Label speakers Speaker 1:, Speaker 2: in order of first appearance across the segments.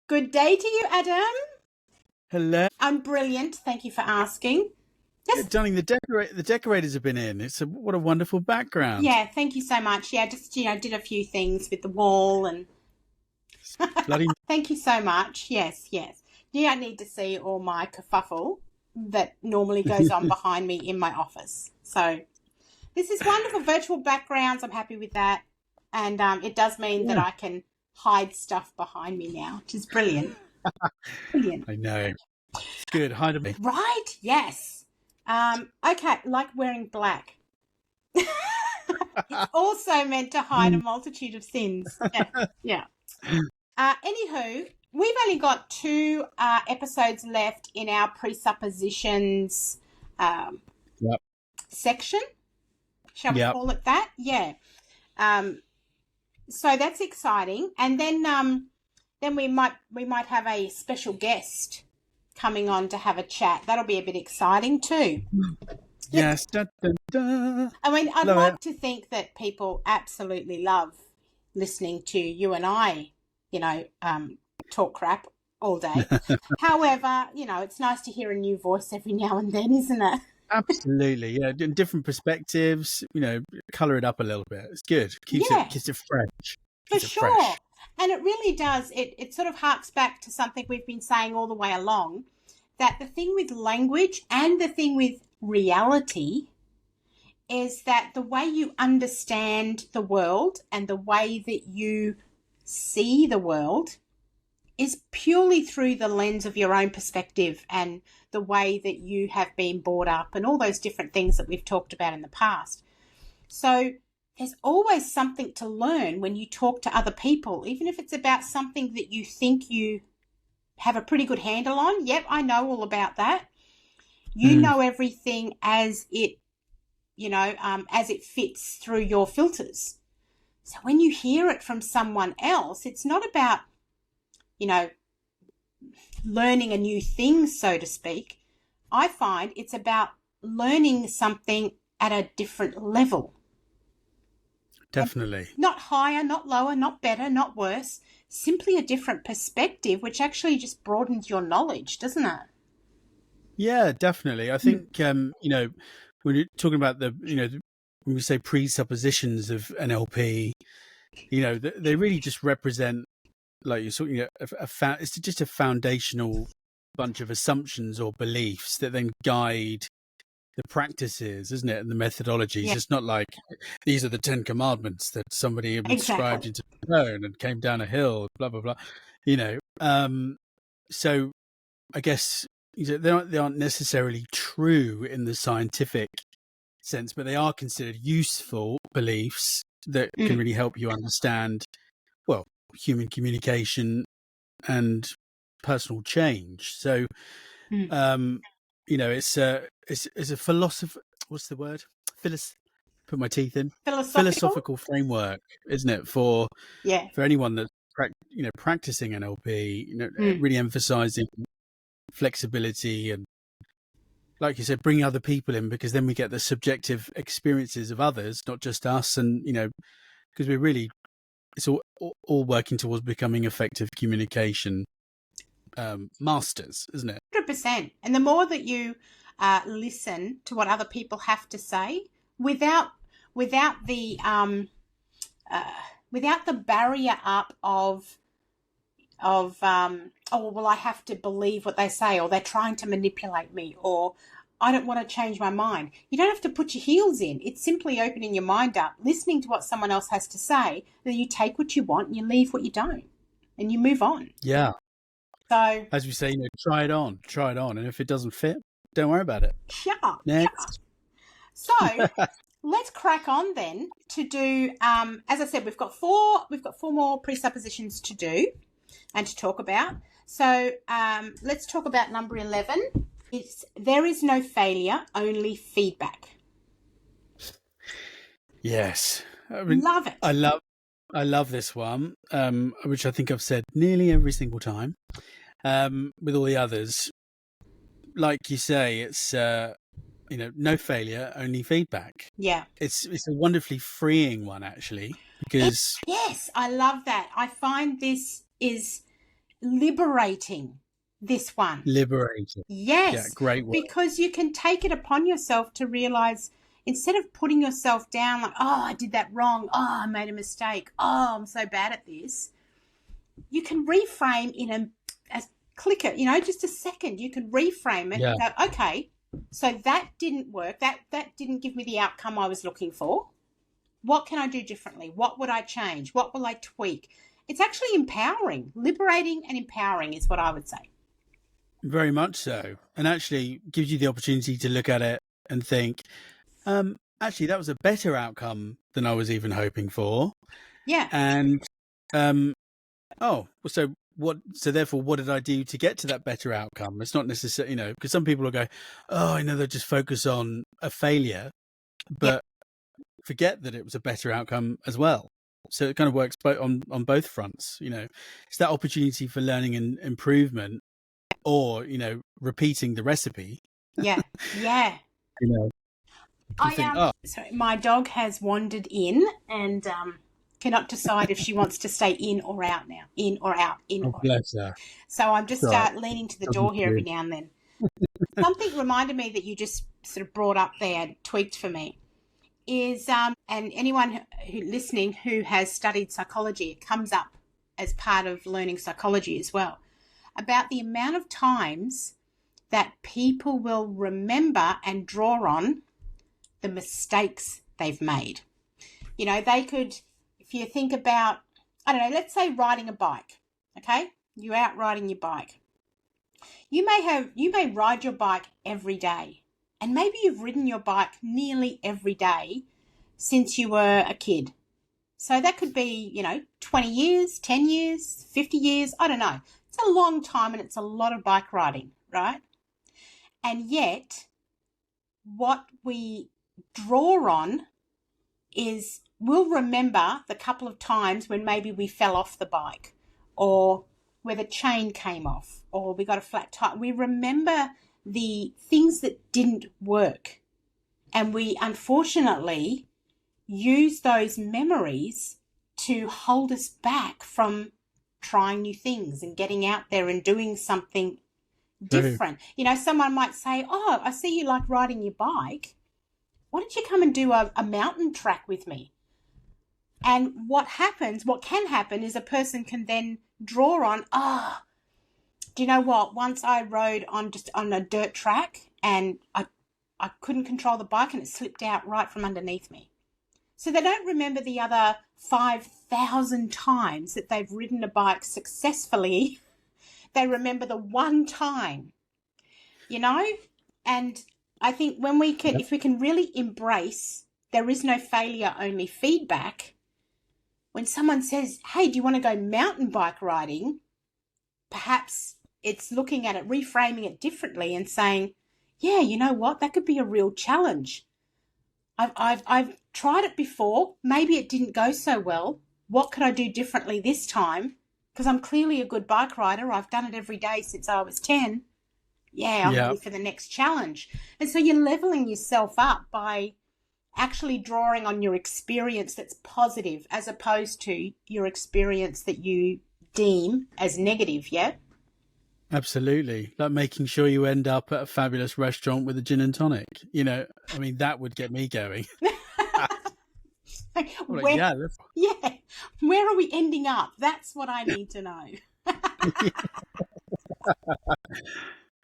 Speaker 1: Good day to you, Adam.
Speaker 2: Hello.
Speaker 1: I'm brilliant. Thank you for asking.
Speaker 2: Yes. Darling, the decorators have been in. What a wonderful background.
Speaker 1: Yeah, thank you so much. Yeah, just did a few things with the wall and
Speaker 2: bloody.
Speaker 1: Thank you so much. Yes. You don't need to see all my kerfuffle that normally goes on behind me in my office. So this is wonderful. Virtual backgrounds. I'm happy with that, and it does mean that I can hide stuff behind me now, which is brilliant. Brilliant.
Speaker 2: I know. It's good. Hide a bit.
Speaker 1: Right? Yes. Okay, like wearing black. It's also meant to hide a multitude of sins. Yeah. Anywho, we've only got 2 episodes left in our presuppositions section. Shall we call it that? Yeah. So that's exciting, and then we might have a special guest coming on to have a chat. That'll be a bit exciting too.
Speaker 2: Yes. Da, da, da.
Speaker 1: I mean, I'd like to think that people absolutely love listening to you and I, talk crap all day. However, it's nice to hear a new voice every now and then, isn't it?
Speaker 2: Absolutely. Yeah. Different perspectives, colour it up a little bit. It's good. Keeps it fresh.
Speaker 1: For sure. And it really does. It sort of harks back to something we've been saying all the way along, that the thing with language and the thing with reality is that the way you understand the world and the way that you see the world is purely through the lens of your own perspective and the way that you have been brought up and all those different things that we've talked about in the past. So there's always something to learn when you talk to other people, even if it's about something that you think you have a pretty good handle on. Yep, I know all about that. You know everything as it, as it fits through your filters. So when you hear it from someone else, it's not about, learning a new thing, so to speak. I find it's about learning something at a different level.
Speaker 2: Definitely.
Speaker 1: Not higher, not lower, not better, not worse. Simply a different perspective, which actually just broadens your knowledge, doesn't it?
Speaker 2: Yeah, definitely. I think, when you're talking about when we say presuppositions of NLP, they really just represent, like you're talking about, it's just a foundational bunch of assumptions or beliefs that then guide the practices, isn't it? And the methodologies. Yeah. It's not like these are the 10 commandments that somebody inscribed into stone and came down a hill, blah, blah, blah, so I guess they aren't necessarily true in the scientific sense, but they are considered useful beliefs that can really help you understand, well, human communication and personal change. So, it's a philosopher. What's the word? Put my teeth in. Philosophical framework, isn't it? For anyone that's practicing NLP, really emphasizing flexibility and, like you said, bringing other people in, because then we get the subjective experiences of others, not just us. And because we're really, it's all working towards becoming effective communication masters, isn't it?
Speaker 1: 100%. And the more that you listen to what other people have to say, without the barrier up of oh, well, I have to believe what they say, or they're trying to manipulate me, or I don't want to change my mind. You don't have to put your heels in. It's simply opening your mind up, listening to what someone else has to say, then you take what you want and you leave what you don't, and you move on.
Speaker 2: Yeah.
Speaker 1: So,
Speaker 2: as we say, try it on. And if it doesn't fit, don't worry about it.
Speaker 1: Shut up. Next. So let's crack on then to do, as I said, we've got four more presuppositions to do and to talk about. So let's talk about number 11. It's there is no failure, only feedback.
Speaker 2: Yes.
Speaker 1: Love it.
Speaker 2: I love this one, which I think I've said nearly every single time. With all the others, like you say, it's no failure, only feedback.
Speaker 1: Yeah,
Speaker 2: it's a wonderfully freeing one, actually, because
Speaker 1: yes, I love that. I find this is liberating, this one.
Speaker 2: Liberating.
Speaker 1: Yes.
Speaker 2: Yeah, great word.
Speaker 1: Because you can take it upon yourself to realize, instead of putting yourself down like, oh, I did that wrong. Oh, I made a mistake. Oh, I'm so bad at this. You can reframe in a clicker, just a second. You can reframe it and go, okay, so that didn't work. That didn't give me the outcome I was looking for. What can I do differently? What would I change? What will I tweak? It's actually empowering. Liberating and empowering is what I would say.
Speaker 2: Very much so. And actually gives you the opportunity to look at it and think, actually, that was a better outcome than I was even hoping for.
Speaker 1: Yeah.
Speaker 2: And, so therefore, what did I do to get to that better outcome? It's not necessarily, because some people will go, oh, they'll just focus on a failure, but forget that it was a better outcome as well. So it kind of works on both fronts. It's that opportunity for learning and improvement, or repeating the recipe.
Speaker 1: Yeah. Sorry, my dog has wandered in and cannot decide if she wants to stay in or out now. In or out.
Speaker 2: Bless her.
Speaker 1: So I'm just leaning to the door here every now and then. Something reminded me that you just sort of brought up there, tweaked for me, is and anyone who listening who has studied psychology, it comes up as part of learning psychology as well, about the amount of times that people will remember and draw on the mistakes they've made. They could, if you think about, I don't know, let's say riding a bike, okay? You're out riding your bike. You may ride your bike every day, and maybe you've ridden your bike nearly every day since you were a kid. So that could be, 20 years, 10 years, 50 years, I don't know. It's a long time and it's a lot of bike riding, right? And yet, what we draw on is we'll remember the couple of times when maybe we fell off the bike, or where the chain came off, or we got a flat tire. We remember the things that didn't work, and we unfortunately use those memories to hold us back from trying new things and getting out there and doing something different. Someone might say, oh, I see you like riding your bike. Why don't you come and do a mountain track with me? And what can happen is a person can then draw on, do you know what? Once I rode on a dirt track and I couldn't control the bike and it slipped out right from underneath me. So they don't remember the other 5,000 times that they've ridden a bike successfully. They remember the one time, and I think if we can really embrace, there is no failure, only feedback. When someone says, hey, do you want to go mountain bike riding? Perhaps it's looking at it, reframing it differently and saying, yeah, you know what? That could be a real challenge. I've tried it before. Maybe it didn't go so well. What could I do differently this time? Because I'm clearly a good bike rider. I've done it every day since I was 10. Yeah, I'm ready for the next challenge. And so you're leveling yourself up by actually drawing on your experience that's positive as opposed to your experience that you deem as negative, yeah?
Speaker 2: Absolutely. Like making sure you end up at a fabulous restaurant with a gin and tonic. That would get me going.
Speaker 1: Where are we ending up? That's what I need to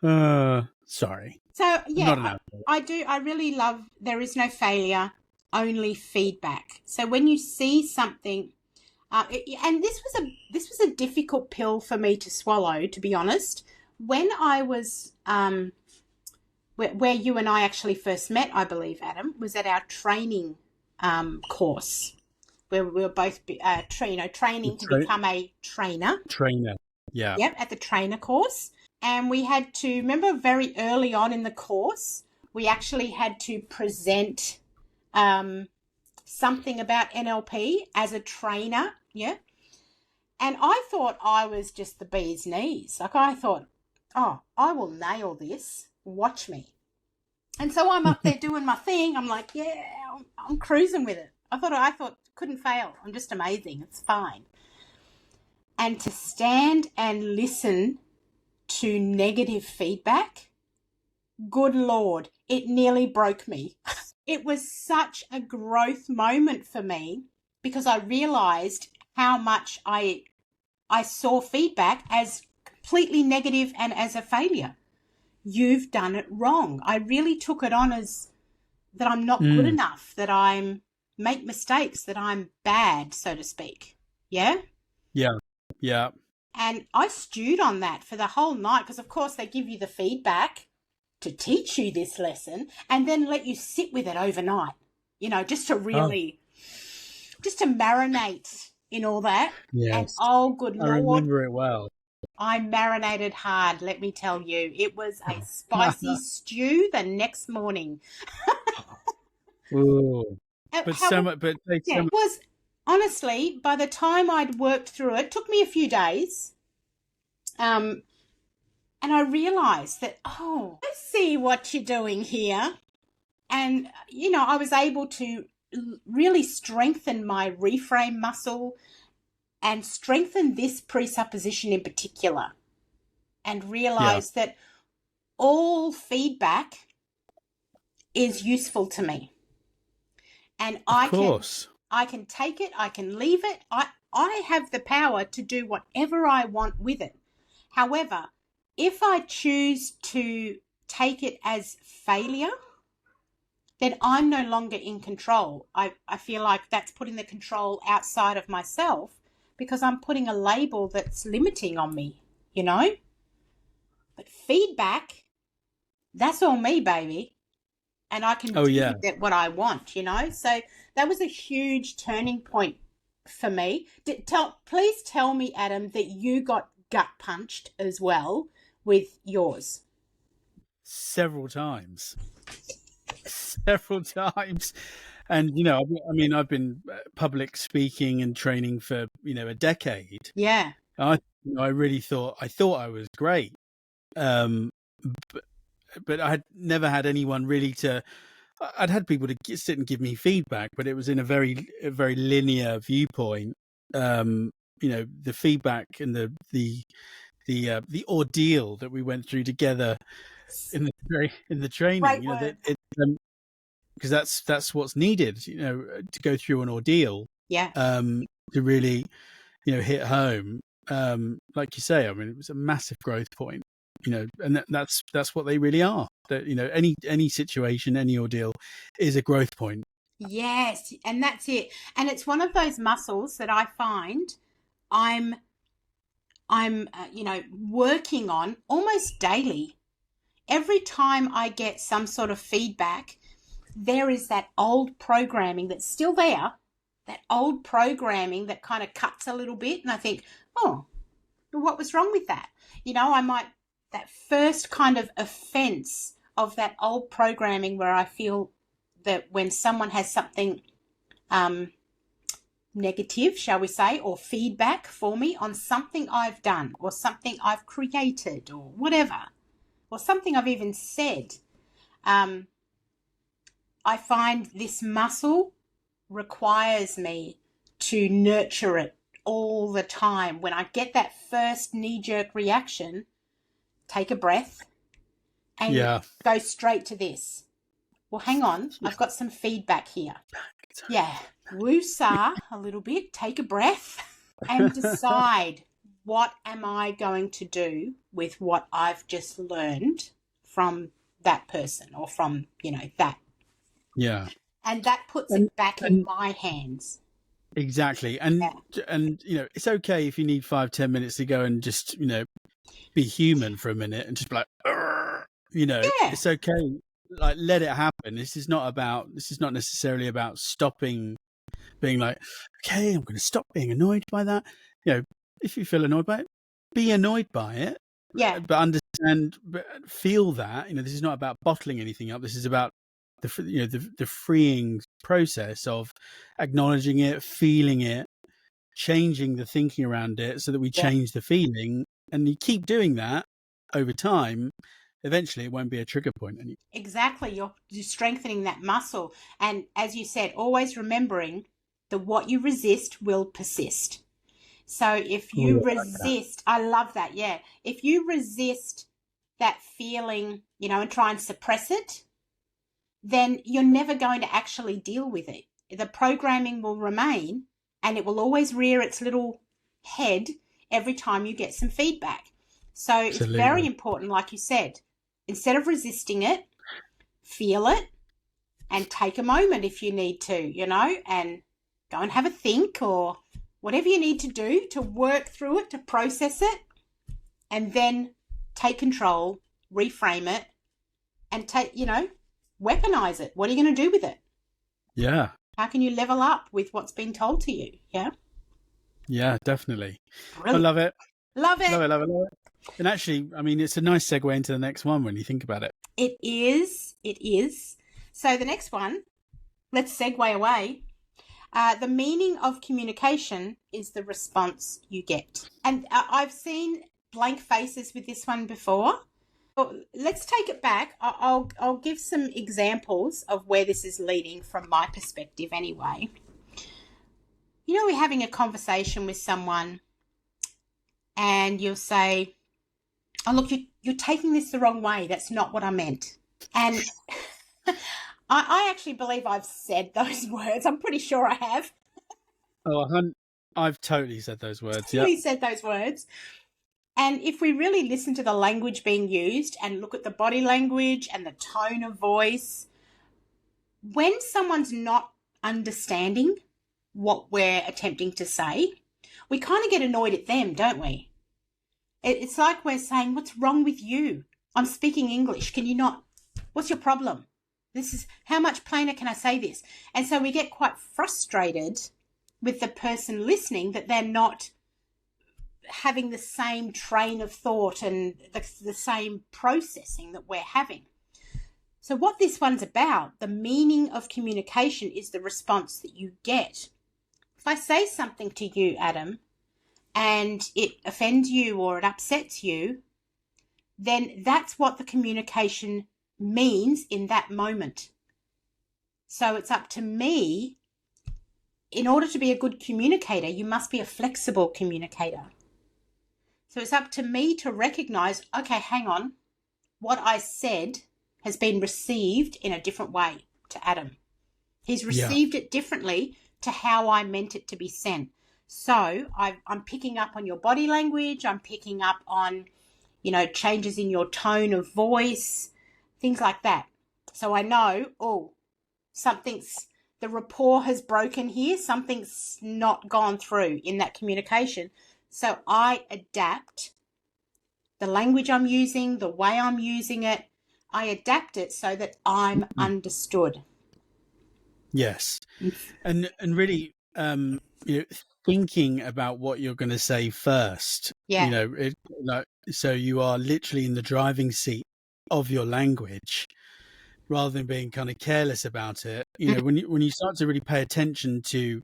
Speaker 1: know.
Speaker 2: Sorry.
Speaker 1: So, yeah, I really love there is no failure, only feedback. So when you see something, and this was a difficult pill for me to swallow, to be honest. When I was, where you and I actually first met, I believe, Adam, was at our training course, where we were both, training to become a trainer.
Speaker 2: Yeah.
Speaker 1: Yep, at the trainer course. And we had to, remember very early on in the course, we actually had to present something about NLP as a trainer, yeah? And I thought I was just the bee's knees. Like I thought, oh, I will nail this. Watch me. And so I'm up there doing my thing. I'm like, yeah, I'm cruising with it. I thought couldn't fail. I'm just amazing. It's fine. And to stand and listen to negative feedback, good Lord, it nearly broke me. It was such a growth moment for me because I realized how much I saw feedback as completely negative and as a failure. You've done it wrong. I really took it on as that I'm not good enough, that I'm make mistakes, that I'm bad, so to speak. Yeah?
Speaker 2: Yeah. Yeah.
Speaker 1: And I stewed on that for the whole night because, of course, they give you the feedback to teach you this lesson and then let you sit with it overnight, just to really, just to marinate in all that.
Speaker 2: Yes.
Speaker 1: And good
Speaker 2: I
Speaker 1: Lord,
Speaker 2: remember it well.
Speaker 1: I marinated hard, let me tell you. It was a spicy stew the next morning.
Speaker 2: Ooh. But so much,
Speaker 1: it was, honestly, by the time I'd worked through it, took me a few days. And I realized that, I see what you're doing here. And, I was able to really strengthen my reframe muscle and strengthen this presupposition in particular, and realize that all feedback is useful to me. And I can take it, I can leave it. I have the power to do whatever I want with it. However, if I choose to take it as failure, then I'm no longer in control. I feel like that's putting the control outside of myself because I'm putting a label that's limiting on me, But feedback, that's all me, baby. And I can do that what I want, So that was a huge turning point for me. Please tell me, Adam, that you got gut punched as well with yours.
Speaker 2: Several times. And, I've been public speaking and training for, a decade.
Speaker 1: Yeah.
Speaker 2: I really thought I was great. But I had never had anyone really I'd had people to sit and give me feedback, but it was in a very linear viewpoint. The feedback and the ordeal that we went through together in the training, because that's what's needed, to go through an ordeal.
Speaker 1: Yeah.
Speaker 2: To really, hit home. Like you say, it was a massive growth point. And that's what they really are. That any situation, any ordeal, is a growth point.
Speaker 1: Yes, and that's it. And it's one of those muscles that I find I'm working on almost daily. Every time I get some sort of feedback, there is that old programming that's still there, that old programming that kind of cuts a little bit, and I think, what was wrong with that? That first kind of offense of that old programming where I feel that when someone has something negative, shall we say, or feedback for me on something I've done or something I've created or whatever, or something I've even said, I find this muscle requires me to nurture it all the time. When I get that first knee-jerk reaction, take a breath and go straight to this. Well, hang on, I've got some feedback here. Yeah, woo-sah a little bit, take a breath and decide, what am I going to do with what I've just learned from that person or from, that.
Speaker 2: Yeah.
Speaker 1: And that puts it back in my hands.
Speaker 2: Exactly. And it's okay if you need 5-10 minutes to go and just, be human for a minute and just be like, it's okay. Like, let it happen. This is not necessarily about stopping being like, okay, I'm going to stop being annoyed by that. If you feel annoyed by it, be annoyed by it.
Speaker 1: Yeah.
Speaker 2: But understand, feel that, this is not about bottling anything up. This is about the freeing process of acknowledging it, feeling it, changing the thinking around it so that we change the feeling. And you keep doing that over time, eventually it won't be a trigger point anymore.
Speaker 1: Exactly. You're strengthening that muscle. And as you said, always remembering that what you resist will persist. So if
Speaker 2: Oh,
Speaker 1: you
Speaker 2: yeah, I like that.
Speaker 1: resist, I love that. Yeah. If you resist that feeling, and try and suppress it, then you're never going to actually deal with it. The programming will remain and it will always rear its little head every time you get some feedback. So it's very
Speaker 2: Absolutely.
Speaker 1: important, like you said, instead of resisting it, feel it and take a moment if you need to, and go and have a think or whatever you need to do to work through it, to process it, and then take control, reframe it, and weaponize it. What are you going to do with it?
Speaker 2: Yeah.
Speaker 1: How can you level up with what's been told to you? Yeah.
Speaker 2: Yeah, definitely. I
Speaker 1: Brilliant.
Speaker 2: love it.
Speaker 1: Love
Speaker 2: Love
Speaker 1: it.
Speaker 2: it, love it, love it. And actually, I mean, it's a nice segue into the next one when you think about it.
Speaker 1: It is. It is. So the next one, let's segue away. The meaning of communication is the response you get. And I've seen blank faces with this one before. Let's take it back. I'll give some examples of where this is leading from my perspective anyway. We're having a conversation with someone and you'll say, oh, look, you're taking this the wrong way. That's not what I meant. And I actually believe I've said those words. I'm pretty sure I have.
Speaker 2: Oh, I've totally said those words. Yeah.
Speaker 1: Totally said those words. And if we really listen to the language being used and look at the body language and the tone of voice, when someone's not understanding what we're attempting to say, we kind of get annoyed at them, don't we? It's like we're saying, what's wrong with you? I'm speaking English. Can you not? What's your problem? How much plainer can I say this? And so we get quite frustrated with the person listening that they're not having the same train of thought and the same processing that we're having. So what this one's about, the meaning of communication, is the response that you get. If I say something to you, Adam, and it offends you or it upsets you, then that's what the communication means in that moment. So it's up to me. In order to be a good communicator, you must be a flexible communicator. So it's up to me to recognize, okay, hang on, what I said has been received in a different way to Adam. He's received it differently to how I meant it to be sent. So I'm picking up on your body language. I'm picking up on, changes in your tone of voice, things like that. So I know, the rapport has broken here. Something's not gone through in that communication. So I adapt the language I'm using, the way I'm using it. I adapt it so that I'm understood.
Speaker 2: Yes. And really, thinking about what you're going to say first.
Speaker 1: Yeah.
Speaker 2: So you are literally in the driving seat of your language, rather than being kind of careless about it. When you start to really pay attention to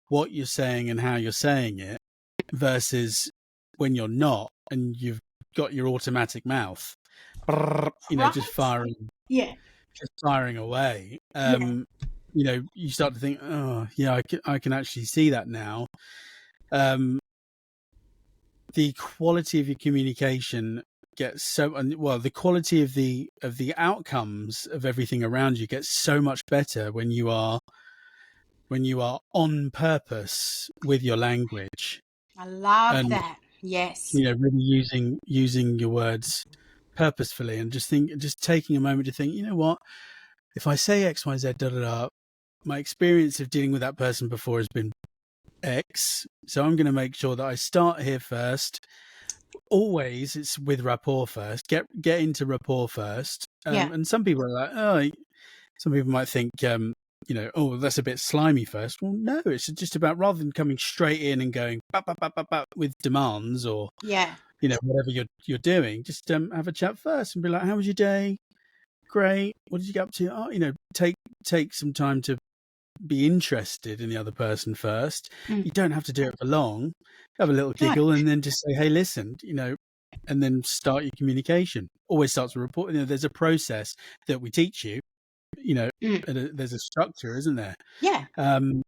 Speaker 2: what you're saying and how you're saying it, versus when you're not and you've got your automatic mouth, just firing, away. You start to think, oh yeah, I can actually see that now. The quality of your communication gets the quality of the outcomes of everything around you gets so much better when you are on purpose with your language.
Speaker 1: I love
Speaker 2: And
Speaker 1: that. Yes.
Speaker 2: really using your words purposefully, and just taking a moment to think, what, if I say X, Y, Z, da da da, my experience of dealing with that person before has been X, so I'm going to make sure that I start here first. Always, it's with rapport first. Get into rapport first. And some people are like, some people might think, oh, that's a bit slimy first. Well, no, it's just about, rather than coming straight in and going with demands or whatever you're doing, just have a chat first and be like, how was your day? Great. What did you get up to? Oh, take some time to be interested in the other person first. You don't have to do it for long. Have a little giggle and then just say, hey, listen, and then start your communication. Always starts with a report. There's a process that we teach you, there's a structure, isn't there?
Speaker 1: Yeah.
Speaker 2: And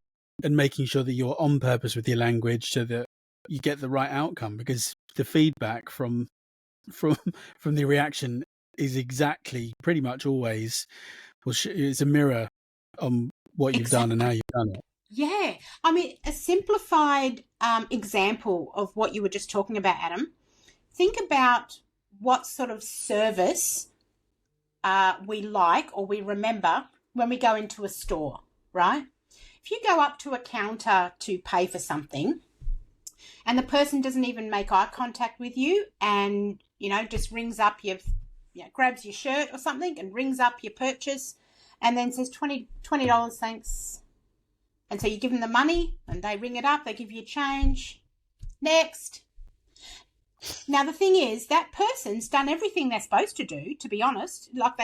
Speaker 2: making sure that you're on purpose with your language, so that you get the right outcome, because the feedback from from the reaction is exactly pretty much always, well, it's a mirror on what you've done and how you've done it.
Speaker 1: Yeah. I mean, a simplified example of what you were just talking about, Adam. Think about what sort of service we like or we remember when we go into a store, right? If you go up to a counter to pay for something and the person doesn't even make eye contact with you and, just rings up grabs your shirt or something and rings up your purchase and then says $20, thanks. And so you give them the money and they ring it up, they give you change. Next. Now, the thing is, that person's done everything they're supposed to do, to be honest. Like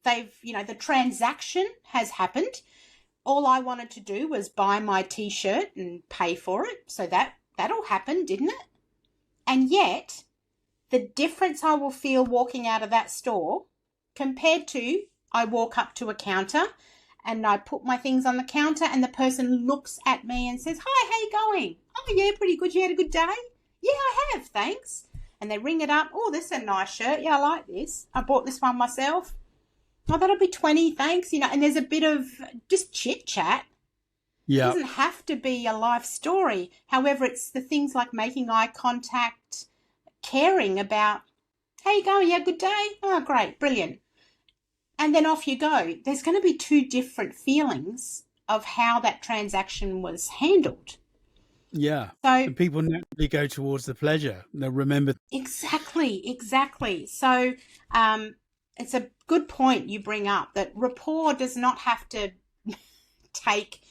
Speaker 1: they've the transaction has happened. All I wanted to do was buy my T-shirt and pay for it. So that all happened, didn't it? And yet, the difference I will feel walking out of that store compared to I walk up to a counter and I put my things on the counter and the person looks at me and says, "Hi, how you going?" "Oh, yeah, pretty good. You had a good day?" "Yeah, I have, thanks." And they ring it up. "Oh, this is a nice shirt. Yeah, I like this. I bought this one myself." "Oh, that'll be 20, thanks." And there's a bit of just chit chat. Yeah. It doesn't have to be a life story. However, it's the things like making eye contact, caring about, "How you going? You had a good day?" "Oh, great. Brilliant." And then off you go. There's going to be two different feelings of how that transaction was handled.
Speaker 2: Yeah. So people naturally go towards the pleasure. They'll remember.
Speaker 1: Exactly. So it's a good point you bring up that rapport does not have to take,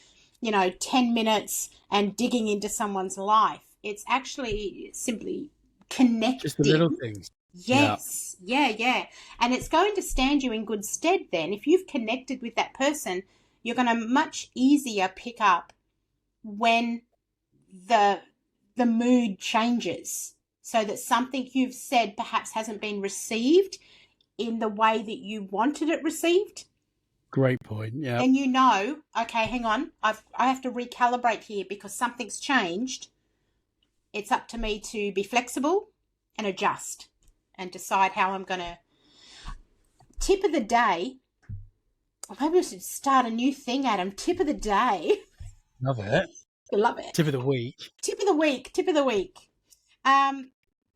Speaker 1: 10 minutes and digging into someone's life. It's actually simply connecting.
Speaker 2: Just the little things.
Speaker 1: Yes. Yeah. And it's going to stand you in good stead then. If you've connected with that person, you're going to much easier pick up when the mood changes, so that something you've said perhaps hasn't been received in the way that you wanted it received.
Speaker 2: Great point. Yeah.
Speaker 1: And okay, hang on, I have to recalibrate here because something's changed. It's up to me to be flexible and adjust and decide how I'm going to. Tip of the day. Maybe I should start a new thing, Adam. Tip of the day.
Speaker 2: Love it.
Speaker 1: Love it.
Speaker 2: Tip of the week.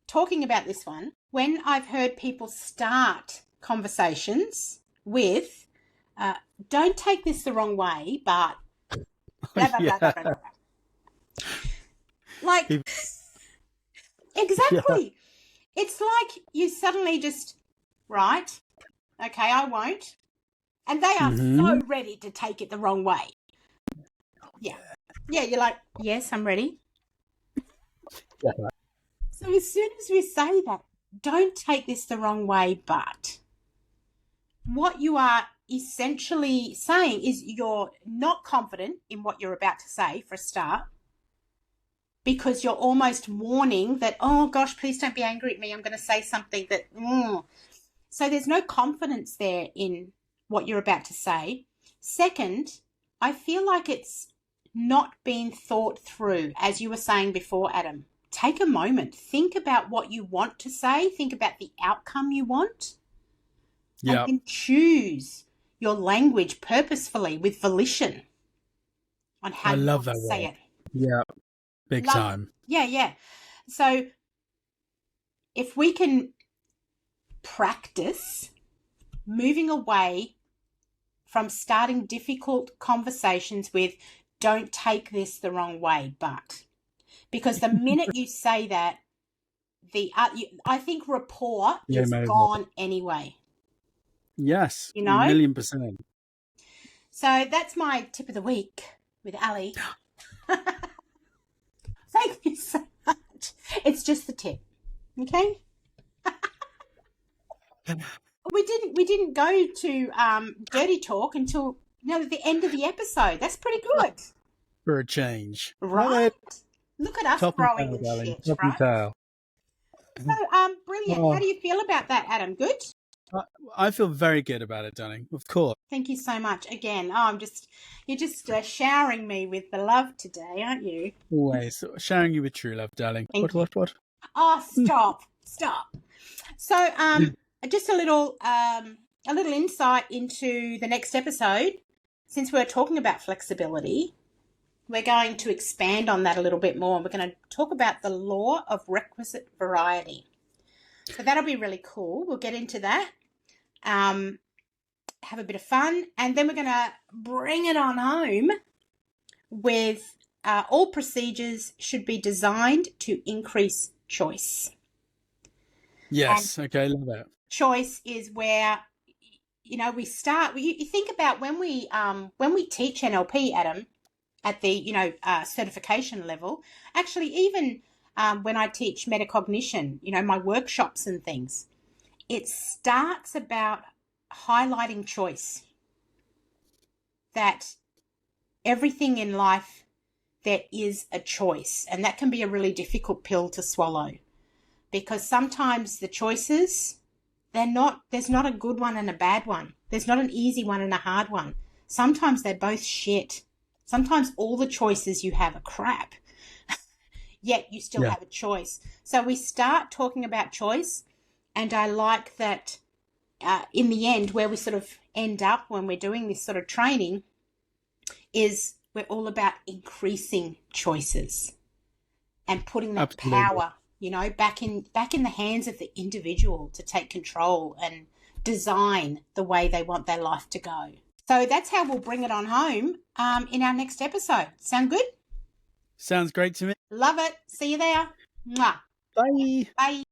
Speaker 1: Talking about this one, when I've heard people start conversations with, "Don't take this the wrong way, but blah, blah, blah, blah, blah, blah." Like, exactly. Yeah. It's like you suddenly just, right, okay, I won't. And they are so ready to take it the wrong way. Yeah. Yeah, you're like, "Yes, I'm ready." Yeah. So as soon as we say that, "Don't take this the wrong way, but," what you are essentially saying is you're not confident in what you're about to say for a start, because you're almost warning that, "Oh gosh, please don't be angry at me. I'm going to say something that," So there's no confidence there in what you're about to say. Second, I feel like it's not been thought through, as you were saying before, Adam. Take a moment. Think about what you want to say. Think about the outcome you want. Yeah. And then choose your language purposefully with volition on how you want to say it.
Speaker 2: Yeah, big time.
Speaker 1: Yeah. So if we can practice moving away from starting difficult conversations with, "Don't take this the wrong way, but," because the minute you say that, I think rapport is gone anyway.
Speaker 2: Yes, 1,000,000%.
Speaker 1: So that's my tip of the week with Ali. Thank you so much. It's just the tip, okay? We didn't go to dirty talk until the end of the episode. That's pretty good.
Speaker 2: For a change.
Speaker 1: Right? Look at us
Speaker 2: Top
Speaker 1: growing
Speaker 2: and
Speaker 1: and shit,
Speaker 2: Top
Speaker 1: right?
Speaker 2: and tail.
Speaker 1: So, brilliant. How do you feel about that, Adam? Good?
Speaker 2: I feel very good about it, darling. Of course.
Speaker 1: Thank you so much again. You're just showering me with the love today, aren't you?
Speaker 2: Always sharing you with true love, darling.
Speaker 1: Thank you.
Speaker 2: What?
Speaker 1: Oh, stop. So, just a little insight into the next episode. Since we're talking about flexibility, we're going to expand on that a little bit more. We're going to talk about the law of requisite variety. So that'll be really cool. We'll get into that, have a bit of fun, and then we're going to bring it on home with all procedures should be designed to increase choice.
Speaker 2: Yes. And okay. Love that.
Speaker 1: Choice is where, we start. You think about when we teach NLP, Adam, at the certification level. Actually, even when I teach metacognition, my workshops and things, it starts about highlighting choice. That everything in life, there is a choice, and that can be a really difficult pill to swallow, because sometimes the choices, there's not a good one and a bad one. There's not an easy one and a hard one. Sometimes they're both shit. Sometimes all the choices you have are crap, yet you still have a choice. So we start talking about choice, and I like that in the end, where we sort of end up when we're doing this sort of training, is we're all about increasing choices and putting that power, back in the hands of the individual to take control and design the way they want their life to go. So that's how we'll bring it on home in our next episode. Sound good?
Speaker 2: Sounds great to me.
Speaker 1: Love it. See you there. Mwah.
Speaker 2: Bye.
Speaker 1: Bye.